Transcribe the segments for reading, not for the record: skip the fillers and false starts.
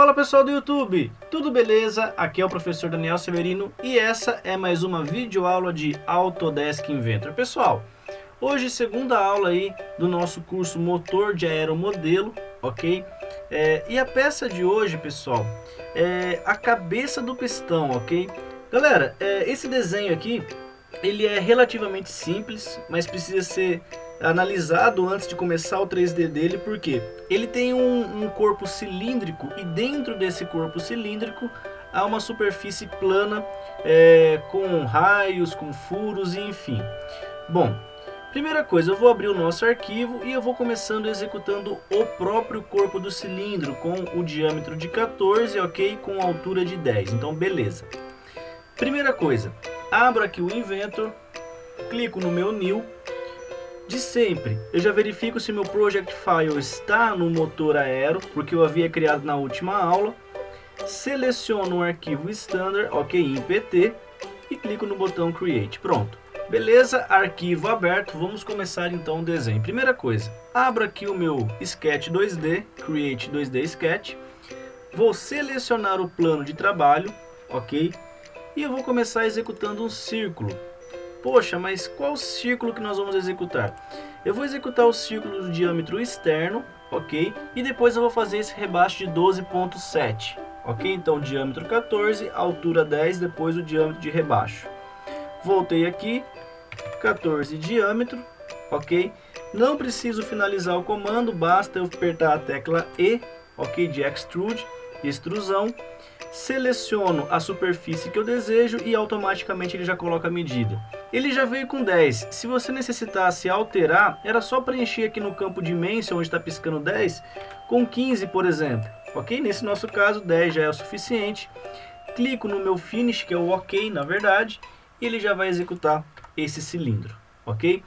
Fala pessoal do YouTube, tudo beleza? Aqui é o professor Daniel Severino e essa é mais uma videoaula de Autodesk Inventor. Pessoal, hoje segunda aula aí do nosso curso Motor de Aeromodelo, ok? E a peça de hoje, pessoal, é a cabeça do pistão, ok? Galera, esse desenho aqui, ele é relativamente simples, mas precisa ser analisado antes de começar o 3D dele, porque ele tem um corpo cilíndrico e dentro desse corpo cilíndrico há uma superfície plana com raios, com furos e enfim. Bom, primeira coisa, eu vou abrir o nosso arquivo e eu vou começando executando o próprio corpo do cilindro com o diâmetro de 14, ok? Com a altura de 10, então beleza. Primeira coisa, abro aqui o Inventor, clico no meu New. De sempre, eu já verifico se meu Project File está no motor aero, porque eu havia criado na última aula. Seleciono um arquivo standard, ok, em PT, e clico no botão Create. Pronto. Beleza, arquivo aberto, vamos começar então o desenho. Primeira coisa, abro aqui o meu Sketch 2D, Create 2D Sketch. Vou selecionar o plano de trabalho, ok, e eu vou começar executando um círculo. Poxa, mas qual círculo que nós vamos executar? Eu vou executar o círculo do diâmetro externo, ok? E depois eu vou fazer esse rebaixo de 12.7, ok? Então, diâmetro 14, altura 10, depois o diâmetro de rebaixo. Voltei aqui, 14 diâmetro, ok? Não preciso finalizar o comando, basta eu apertar a tecla E, ok? De Extrude, extrusão. Seleciono a superfície que eu desejo e automaticamente ele já coloca a medida. Ele já veio com 10. Se você necessitasse alterar, era só preencher aqui no campo Dimension, onde está piscando 10, com 15, por exemplo. Ok? Nesse nosso caso, 10 já é o suficiente. Clico no meu Finish, que é o OK, na verdade, e ele já vai executar esse cilindro. Ok?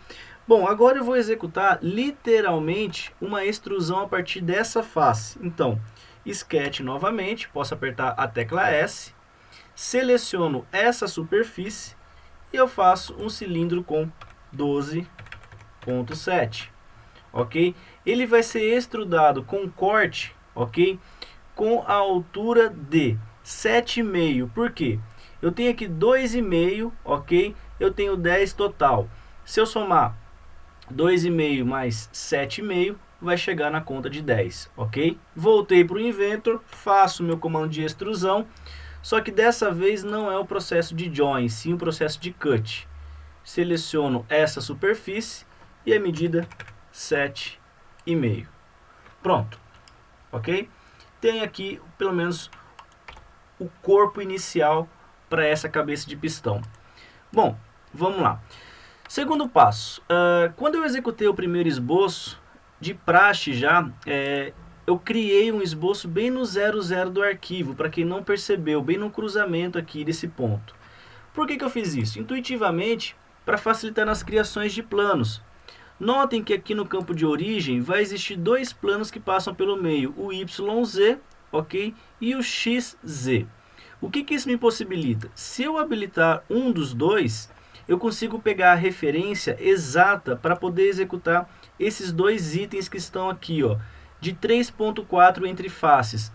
Bom, agora eu vou executar literalmente uma extrusão a partir dessa face. Então, Sketch novamente, posso apertar a tecla S, seleciono essa superfície e eu faço um cilindro com 12.7, ok? Ele vai ser extrudado com corte, ok? Com a altura de 7,5, por quê? Eu tenho aqui 2,5, ok? Eu tenho 10 total. Se eu somar 2,5 mais 7,5, vai chegar na conta de 10, ok? Voltei para o Inventor, faço meu comando de extrusão, só que dessa vez não é o processo de join, sim o processo de cut. Seleciono essa superfície e a medida 7,5. Pronto, ok? Tem aqui pelo menos o corpo inicial para essa cabeça de pistão. Bom, vamos lá. Segundo passo, quando eu executei o primeiro esboço, de praxe já, eu criei um esboço bem no 00 do arquivo, para quem não percebeu, bem no cruzamento aqui desse ponto. Por que eu fiz isso? Intuitivamente, para facilitar nas criações de planos. Notem que aqui no campo de origem vai existir dois planos que passam pelo meio, o YZ, ok? E o XZ. O que isso me possibilita? Se eu habilitar um dos dois, eu consigo pegar a referência exata para poder executar esses dois itens que estão aqui, ó, de 3.4 entre faces.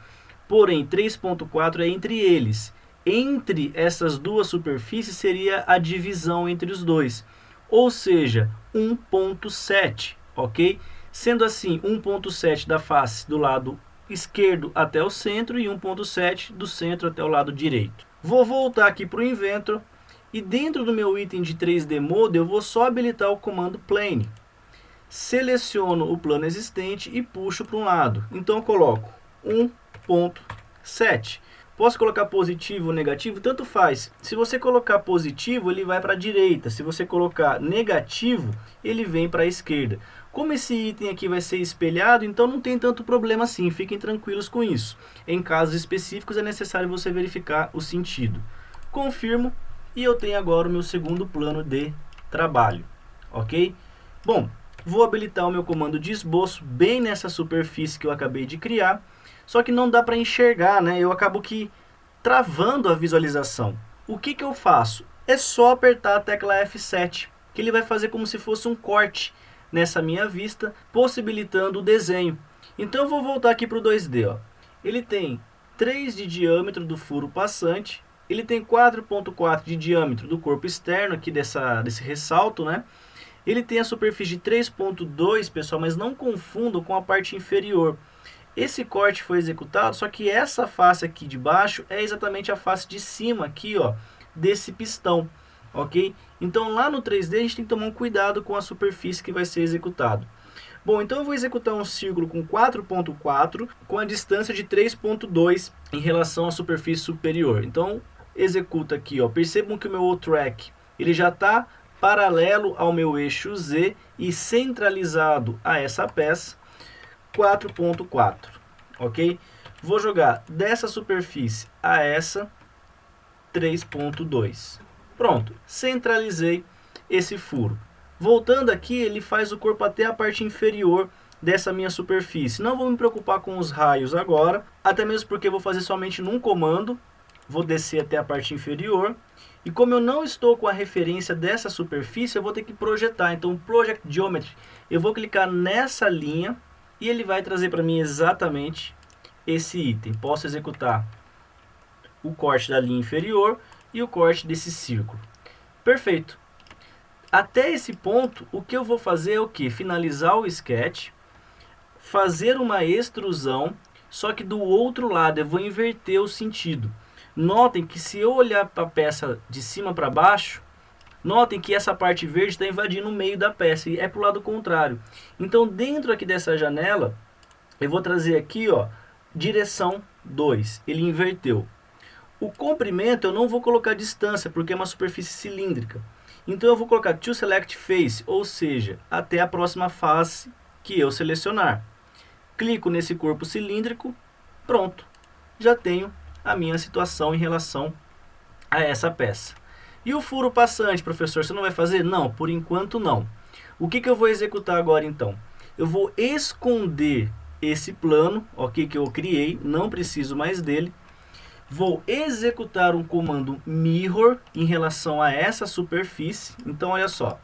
Porém, 3.4 é entre eles. Entre essas duas superfícies seria a divisão entre os dois, ou seja, 1.7, ok? Sendo assim, 1.7 da face do lado esquerdo até o centro e 1.7 do centro até o lado direito. Vou voltar aqui para o Inventor e dentro do meu item de 3D Mode eu vou só habilitar o comando Plane. Seleciono o plano existente e puxo para um lado. Então eu coloco 1.7. Posso colocar positivo ou negativo? Tanto faz. Se você colocar positivo, ele vai para a direita. Se você colocar negativo, ele vem para a esquerda. Como esse item aqui vai ser espelhado, então não tem tanto problema assim. Fiquem tranquilos com isso. Em casos específicos é necessário você verificar o sentido. Confirmo e eu tenho agora o meu segundo plano de trabalho. Ok? Bom, vou habilitar o meu comando de esboço bem nessa superfície que eu acabei de criar. Só que não dá para enxergar, né? Eu acabo que travando a visualização. O que eu faço? É só apertar a tecla F7, que ele vai fazer como se fosse um corte nessa minha vista, possibilitando o desenho. Então eu vou voltar aqui para o 2D. Ó. Ele tem 3 de diâmetro do furo passante, ele tem 4,4 de diâmetro do corpo externo aqui desse ressalto, né? Ele tem a superfície de 3,2, pessoal, mas não confundam com a parte inferior. Esse corte foi executado, só que essa face aqui de baixo é exatamente a face de cima aqui, ó, desse pistão, ok? Então lá no 3D a gente tem que tomar um cuidado com a superfície que vai ser executado. Bom, então eu vou executar um círculo com 4,4 com a distância de 3,2 em relação à superfície superior. Então executa aqui, ó. Percebam que o meu O-track ele já está paralelo ao meu eixo Z e centralizado a essa peça, 4,4, ok? Vou jogar dessa superfície a essa 3,2. Pronto, centralizei esse furo. Voltando aqui, ele faz o corpo até a parte inferior dessa minha superfície. Não vou me preocupar com os raios agora, até mesmo porque vou fazer somente num comando. Vou descer até a parte inferior. E como eu não estou com a referência dessa superfície, eu vou ter que projetar. Então, Project Geometry, eu vou clicar nessa linha e ele vai trazer para mim exatamente esse item. Posso executar o corte da linha inferior e o corte desse círculo. Perfeito. Até esse ponto, o que eu vou fazer é o que? Finalizar o sketch, fazer uma extrusão, só que do outro lado eu vou inverter o sentido. Notem que se eu olhar para a peça de cima para baixo, notem que essa parte verde está invadindo o meio da peça e é para o lado contrário. Então dentro aqui dessa janela, eu vou trazer aqui, ó, direção 2, ele inverteu. O comprimento eu não vou colocar distância, porque é uma superfície cilíndrica. Então eu vou colocar to select face, ou seja, até a próxima face que eu selecionar. Clico nesse corpo cilíndrico, pronto. Já tenho a minha situação em relação a essa peça. E o furo passante, professor, você não vai fazer? Não, por enquanto não. O que eu vou executar agora então? Eu vou esconder esse plano, ok, que eu criei, não preciso mais dele. Vou executar um comando mirror em relação a essa superfície. Então, olha só.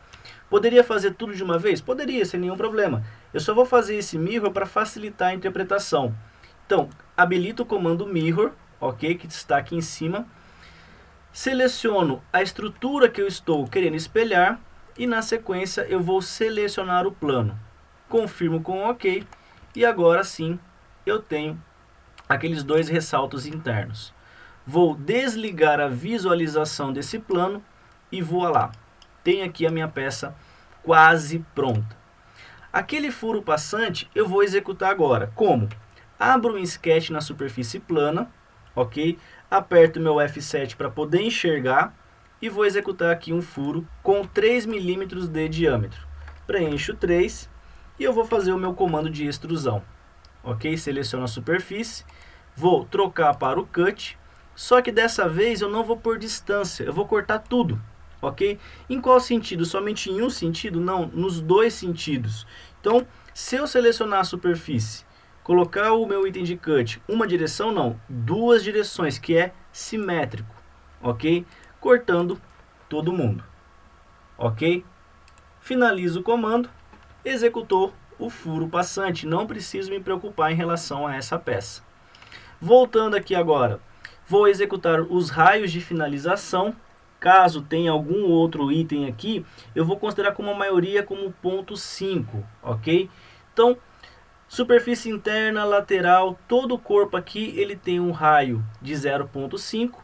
Poderia fazer tudo de uma vez? Poderia, sem nenhum problema. Eu só vou fazer esse mirror para facilitar a interpretação. Então, habilito o comando mirror, ok, que está aqui em cima. Seleciono a estrutura que eu estou querendo espelhar e, na sequência, eu vou selecionar o plano. Confirmo com ok e agora sim eu tenho aqueles dois ressaltos internos. Vou desligar a visualização desse plano e vou lá. Tenho aqui a minha peça quase pronta. Aquele furo passante eu vou executar agora. Como? Abro um sketch na superfície plana, ok? Aperto meu F7 para poder enxergar e vou executar aqui um furo com 3 milímetros de diâmetro. Preencho 3 e eu vou fazer o meu comando de extrusão. Ok? Seleciono a superfície, vou trocar para o cut. Só que dessa vez eu não vou por distância, eu vou cortar tudo, ok? Em qual sentido? Somente em um sentido? Não, nos dois sentidos. Então, se eu selecionar a superfície, colocar o meu item de cut, uma direção não, duas direções, que é simétrico, ok? Cortando todo mundo, ok? Finalizo o comando, executou o furo passante, não preciso me preocupar em relação a essa peça. Voltando aqui agora. Vou executar os raios de finalização. Caso tenha algum outro item aqui, eu vou considerar como a maioria como ponto 5, ok? Então, superfície interna, lateral, todo o corpo aqui ele tem um raio de 0,5.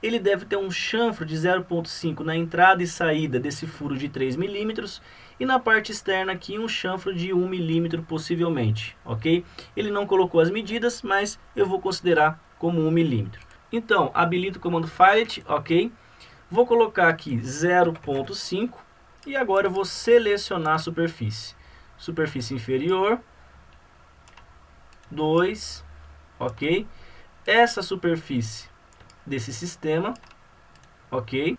Ele deve ter um chanfro de 0,5 na entrada e saída desse furo de 3 milímetros. E na parte externa aqui um chanfro de 1 milímetro possivelmente, ok? Ele não colocou as medidas, mas eu vou considerar como 1 milímetro. Então, habilito o comando Fillet, ok? Vou colocar aqui 0,5 e agora eu vou selecionar a superfície. Superfície inferior, 2, ok? Essa superfície desse sistema, ok?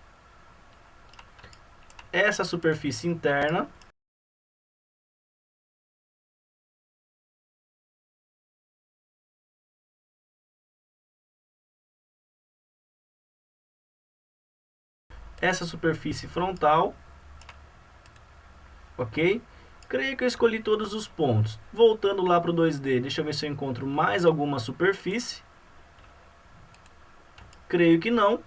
Essa superfície interna. Essa superfície frontal, ok? Creio que eu escolhi todos os pontos. Voltando lá para o 2D, deixa eu ver se eu encontro mais alguma superfície. Creio que não.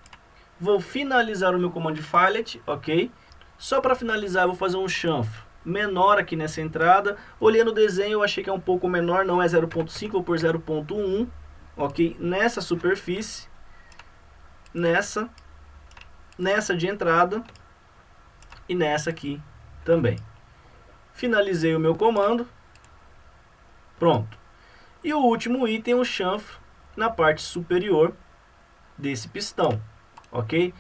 Vou finalizar o meu comando de Filet, ok? Só para finalizar, eu vou fazer um chanfro menor aqui nessa entrada. Olhando o desenho, eu achei que é um pouco menor, não é 0.5, vou por 0.1, ok? Nessa superfície, nessa de entrada e nessa aqui também. Finalizei o meu comando. Pronto. E o último item, o chanfro na parte superior desse pistão, ok?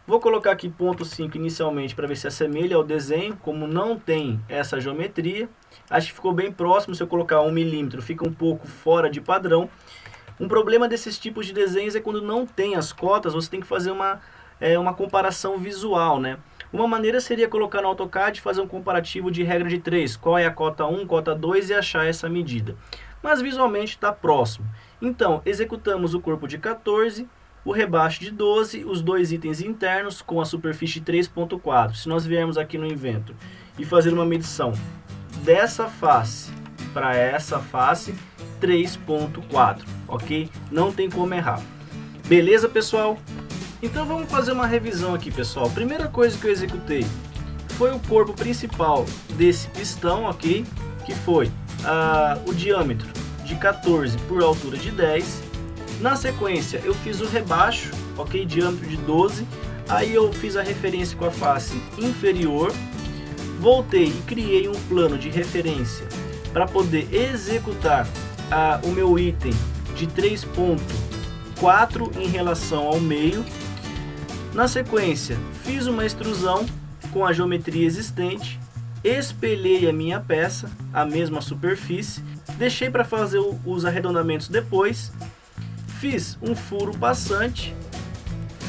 Vou colocar aqui ponto 5 inicialmente para ver se assemelha ao desenho, como não tem essa geometria. Acho que ficou bem próximo, se eu colocar 1 milímetro fica um pouco fora de padrão. Um problema desses tipos de desenhos é quando não tem as cotas, você tem que fazer uma comparação visual, né? Uma maneira seria colocar no AutoCAD e fazer um comparativo de regra de 3, qual é a cota 1, cota 2 e achar essa medida. Mas visualmente está próximo. Então, executamos o corpo de 14, o rebaixo de 12, os dois itens internos com a superfície 3.4. Se nós viermos aqui no Inventor e fazer uma medição dessa face para essa face, 3.4, ok? Não tem como errar. Beleza, pessoal? Então vamos fazer uma revisão aqui, pessoal. Primeira coisa que eu executei foi o corpo principal desse pistão, ok? Que foi o diâmetro de 14 por altura de 10. Na sequência eu fiz o rebaixo, ok? Diâmetro de 12. Aí eu fiz a referência com a face inferior. Voltei e criei um plano de referência para poder executar o meu item de 3.4 em relação ao meio. Na sequência fiz uma extrusão com a geometria existente. Espelhei a minha peça, a mesma superfície, deixei para fazer os arredondamentos depois, fiz um furo passante,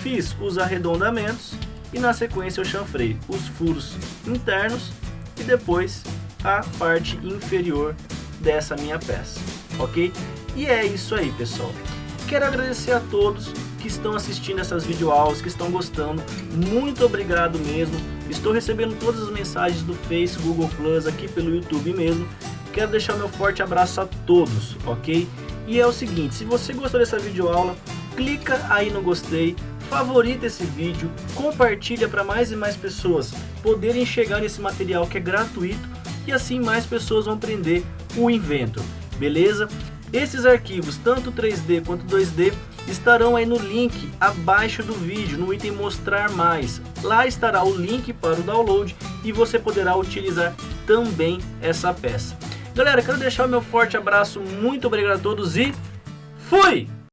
fiz os arredondamentos e na sequência eu chanfrei os furos internos e depois a parte inferior dessa minha peça, ok? E é isso aí, pessoal. Quero agradecer a todos que estão assistindo essas videoaulas, que estão gostando. Muito obrigado mesmo. Estou recebendo todas as mensagens do Face, Google Plus, aqui pelo YouTube mesmo. Quero deixar meu forte abraço a todos, ok? E é o seguinte, se você gostou dessa videoaula, clica aí no gostei, favorita esse vídeo, compartilha para mais e mais pessoas poderem chegar nesse material que é gratuito e assim mais pessoas vão aprender o Inventor, beleza? Esses arquivos, tanto 3D quanto 2D, estarão aí no link abaixo do vídeo, no item mostrar mais. Lá estará o link para o download e você poderá utilizar também essa peça. Galera, quero deixar o meu forte abraço, muito obrigado a todos e fui!